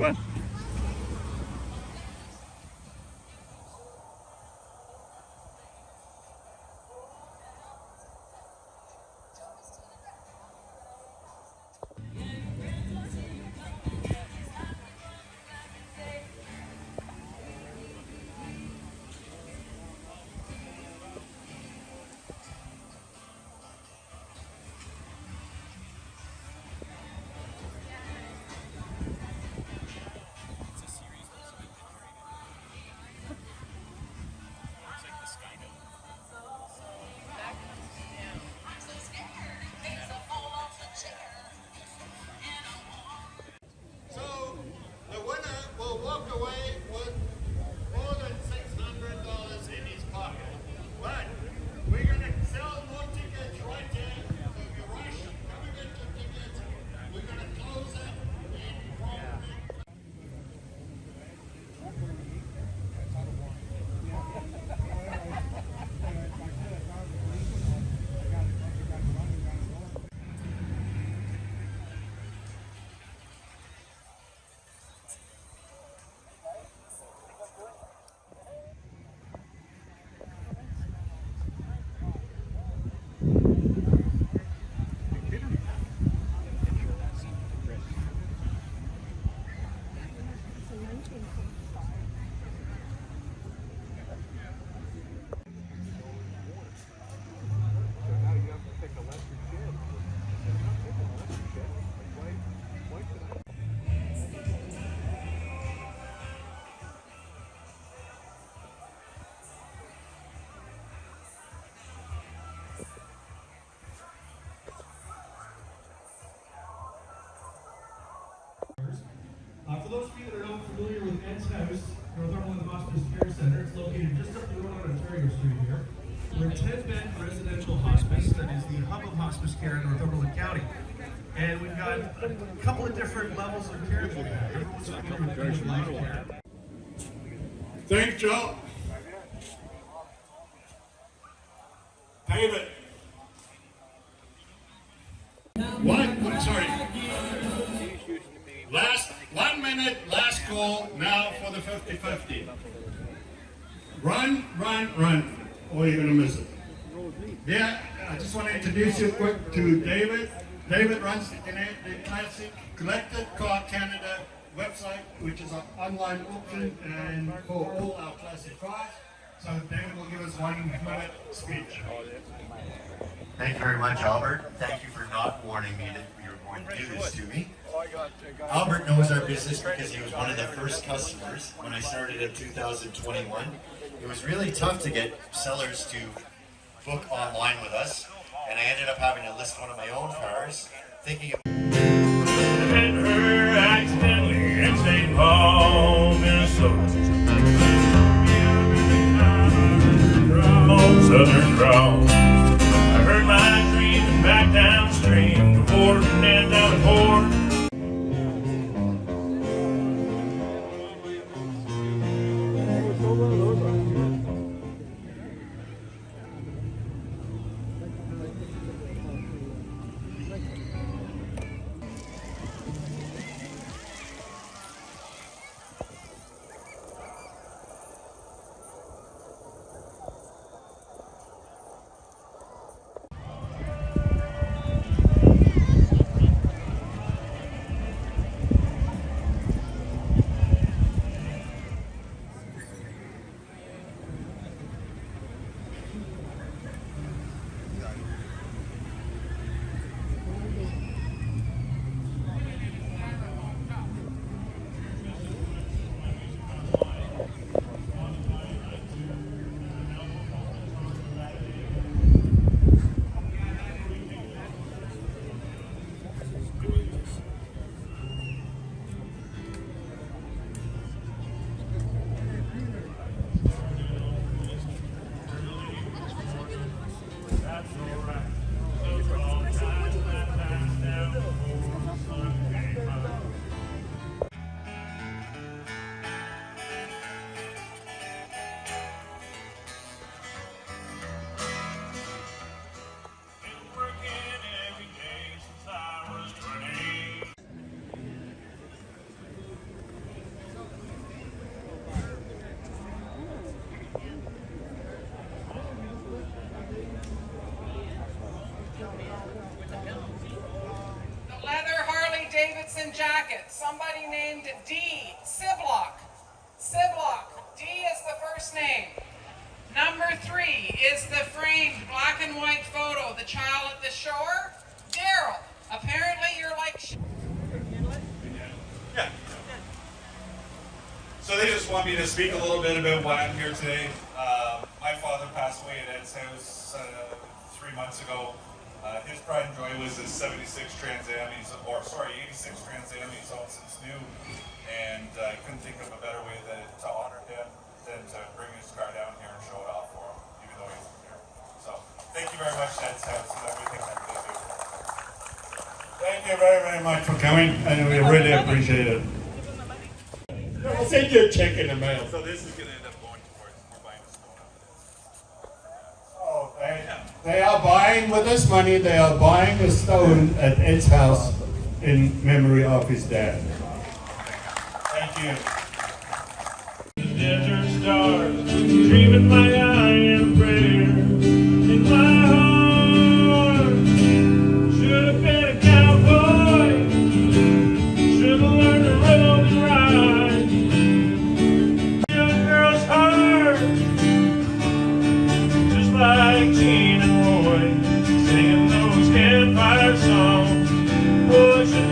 Come on. So the winner will walk away with more than $600 in his pocket. But we're going to sell more tickets right here. So if you rush, come and get your tickets. We're going to close it in probably. For those of you that are not familiar with Ed's House, Northumberland Hospice Care Center, it's located just up the road on Ontario Street here. We're a 10-bed residential hospice that is the hub of hospice care in Northumberland County. And we've got a couple of different levels of care that we have. Everyone's familiar with life care. Thanks, Joe. David. What? Sorry. Last 1 minute, last call, now for the 50-50. Run, run, run, or you're gonna miss it. Yeah, I just want to introduce you quick to David. David runs the Classic Collected Car Canada website, which is an online auction and for all our classic cars. So David will give us 1 minute speech. Thank you very much, Albert. Thank you for not warning me that you were going to do this to me. Albert knows our business because he was one of the first customers when I started in 2021. It was really tough to get sellers to book online with us, and I ended up having to list one of my own cars, thinking of And her accidentally in St. Paul, Minnesota. On Southern Cross, I heard my dreams back downstream before and down the port. jacket, somebody named D. Siblock. Siblock. D is the first name. Number 3 is the framed black and white photo, the child at the shore. Daryl. Apparently you're like... Yeah. So they just want me to speak a little bit about why I'm here today. My father passed away at Ed's house 3 months ago. His pride and joy was his 86 Trans Am, 86 Trans Am he's owned since new, and I couldn't think of a better way to honor him than to bring his car down here and show it off for him, even though he's here. So, thank you very much, Ed's house, and everything that they do. Thank you very, very much for coming, and we really appreciate it. We'll send you a check in the mail. So this is going to end up going towards, we're buying a stone out of Oh, they are buying, with this money, they are buying a stone at Ed's house in memory of his dad. Thank you. Desert stars, dreaming like I am prayer. In my heart, should have been a cowboy. Should have learned to roll and ride. Young girl's heart, just like Gene and Roy, singing those campfire songs. Pushing